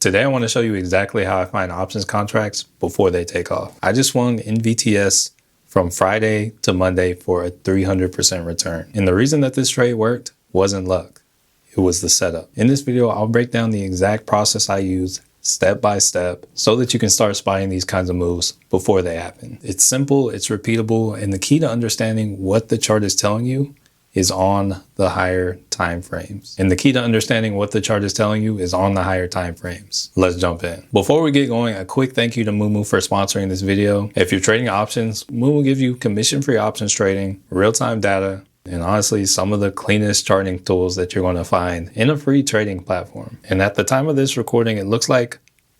Today I want to show you exactly how I find options contracts before they take off. I just swung NVTS from Friday to Monday for a 300% return. And the reason that this trade worked wasn't luck. It was the setup. In this video, I'll break down the exact process I use step by step so that you can start spotting these kinds of moves before they happen. It's simple, it's repeatable, and the key to understanding what the chart is telling you is on the higher time frames. And the key to understanding what the chart is telling you is on the higher time frames. Let's jump in. Before we get going, a quick thank you to Moomoo for sponsoring this video. If you're trading options, Moomoo gives you commission-free options trading, real-time data, and honestly, some of the cleanest charting tools that you're going to find in a free trading platform. And at the time of this recording, it looks like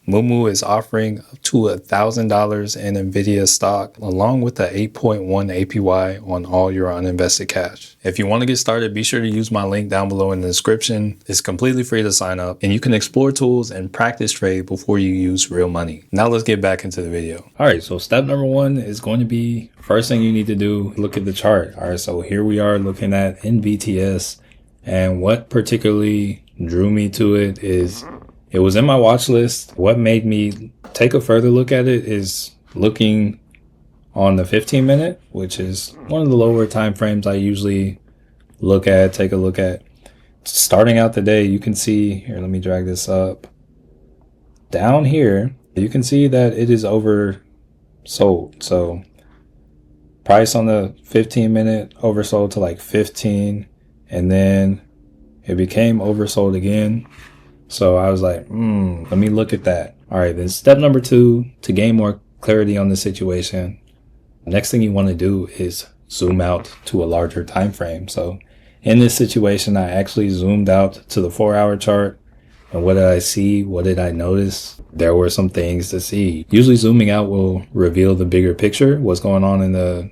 Moomoo is offering up to $1,000 in NVTS stock, along with the 8.1 APY on all your uninvested cash. If you want to get started, be sure to use my link down below in the description. It's completely free to sign up, and you can explore tools and practice trade before you use real money. Now let's get back into the video. All right, so step number one is going to be, first thing you need to do, look at the chart. All right, so here we are looking at NVTS, and what particularly drew me to it is it was in my watch list. What made me take a further look at it is looking on the 15 minute, which is one of the lower time frames I usually take a look at. Starting out the day, you can see here, let me drag this up. Down here, you can see that it is oversold. So price on the 15 minute oversold to like 15, and then it became oversold again. So I was like, let me look at that. All right, then step number two, to gain more clarity on the situation, next thing you want to do is zoom out to a larger time frame. So in this situation, I actually zoomed out to the 4-hour chart. And what did I see? What did I notice? There were some things to see. Usually zooming out will reveal the bigger picture, what's going on in the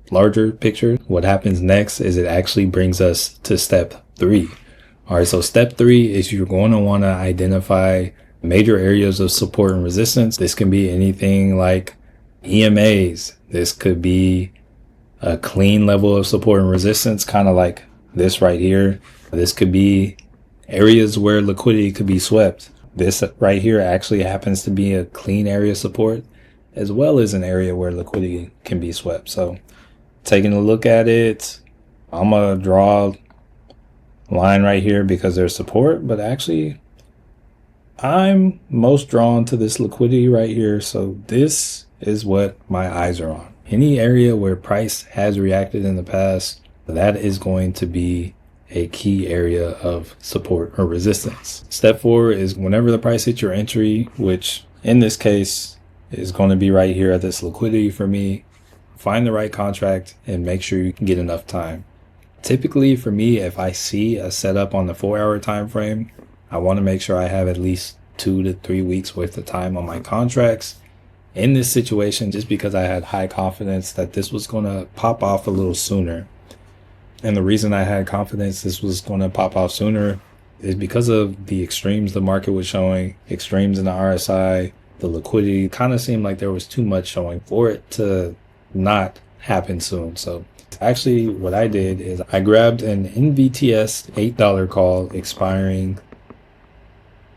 larger picture. What happens next is it actually brings us to step three. All right, so step three is you're going to want to identify major areas of support and resistance. This can be anything like EMAs. This could be a clean level of support and resistance, kind of like this right here. This could be areas where liquidity could be swept. This right here actually happens to be a clean area of support, as well as an area where liquidity can be swept. So taking a look at it, I'm going to draw line right here because there's support, but actually I'm most drawn to this liquidity right here. So this is what my eyes are on. Any area where price has reacted in the past, that is going to be a key area of support or resistance. Step four is whenever the price hits your entry, which in this case is going to be right here at this liquidity for me, find the right contract and make sure you can get enough time. Typically for me, if I see a setup on the 4-hour time frame, I want to make sure I have at least 2 to 3 weeks worth of time on my contracts. In this situation, just because I had high confidence that this was going to pop off a little sooner. And the reason I had confidence this was going to pop off sooner is because of the extremes the market was showing, extremes in the RSI, the liquidity kind of seemed like there was too much showing for it to not happen soon. So actually, what I did is I grabbed an NVTS $8 call expiring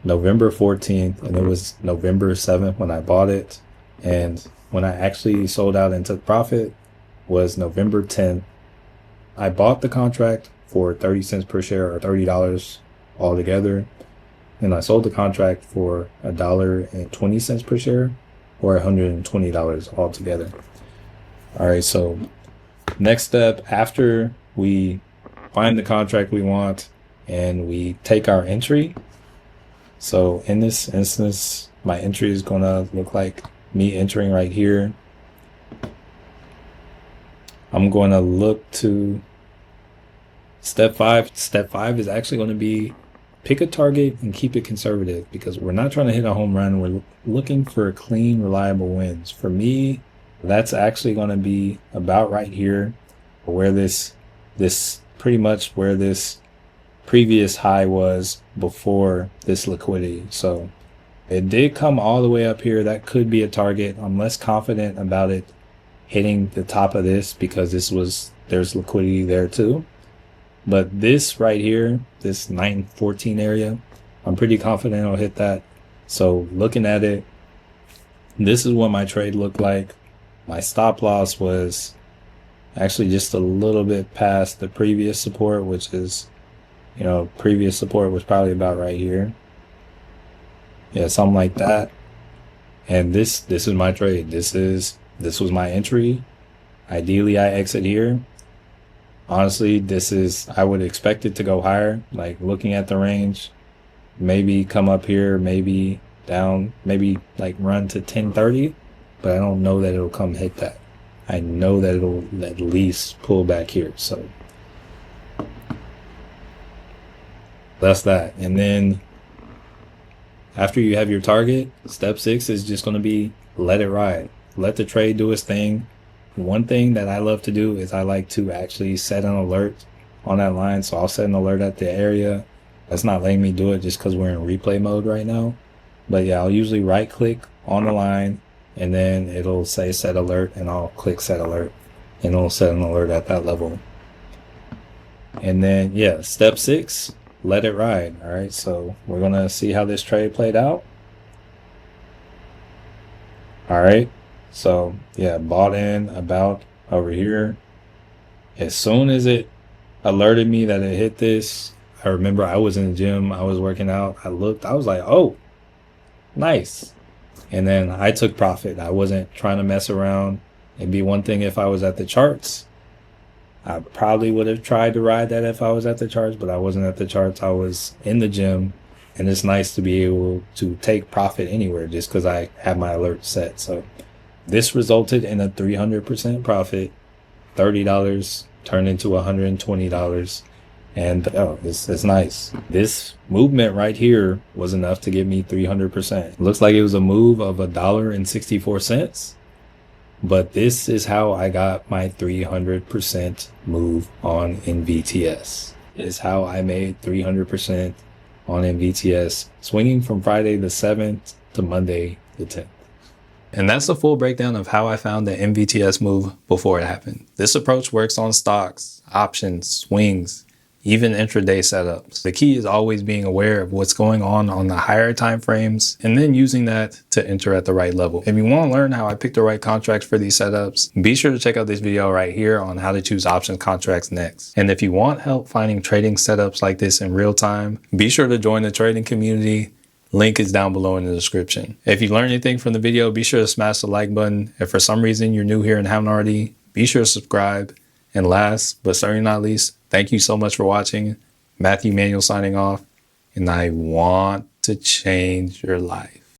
November 14th, and it was November 7th when I bought it. And when I actually sold out and took profit was November 10th. I bought the contract for 30 cents per share, or $30 altogether. And I sold the contract for $1.20 per share, or $120 altogether. All right, so next step, after we find the contract we want and we take our entry. So in this instance, my entry is going to look like me entering right here. I'm going to look to step five. Step five is actually going to be pick a target and keep it conservative, because we're not trying to hit a home run. We're looking for clean, reliable wins. For me, that's actually going to be about right here, where this pretty much where this previous high was before this liquidity. So it did come all the way up here. That could be a target. I'm less confident about it hitting the top of this because there's liquidity there too. But this right here, this 914 area, I'm pretty confident I'll hit that. So looking at it, this is what my trade looked like. My stop loss was actually just a little bit past the previous support, which is, previous support was probably about right here. Yeah, something like that. And this is my trade. This was my entry. Ideally, I exit here. Honestly, I would expect it to go higher. Like looking at the range, maybe come up here, maybe down, maybe like run to 1030, but I don't know that it'll come hit that. I know that it'll at least pull back here. So that's that. And then after you have your target, step 6 is just going to be let it ride. Let the trade do its thing. One thing that I love to do is I like to actually set an alert on that line. So I'll set an alert at the area. That's not letting me do it just because we're in replay mode right now. But yeah, I'll usually right click on the line and then it'll say set alert and I'll click set alert and it'll set an alert at that level. And then yeah, step 6, let it ride. All right, so we're gonna see how this trade played out. All right, so yeah, bought in about over here. As soon as it alerted me that it hit this, I remember I was in the gym, I was working out, I looked, I was like, oh, nice. And then I took profit. I wasn't trying to mess around. It'd be one thing if I was at the charts. I probably would have tried to ride that if I was at the charts, but I wasn't at the charts. I was in the gym, and it's nice to be able to take profit anywhere just because I have my alert set. So this resulted in a 300% profit. $30 turned into $120. And oh, it's nice. This movement right here was enough to give me 300%. Looks like it was a move of $1.64. But this is how I got my 300% move on NVTS. Is how I made 300% on NVTS, swinging from Friday the 7th to Monday the 10th. And that's the full breakdown of how I found the NVTS move before it happened. This approach works on stocks, options, swings, even intraday setups. The key is always being aware of what's going on the higher time frames and then using that to enter at the right level. If you want to learn how I pick the right contracts for these setups, be sure to check out this video right here on how to choose options contracts next. And if you want help finding trading setups like this in real time, be sure to join the trading community. Link is down below in the description. If you learned anything from the video, be sure to smash the like button. If for some reason you're new here and haven't already, be sure to subscribe. And last, but certainly not least, thank you so much for watching. Manuel signing off, and I want to change your life.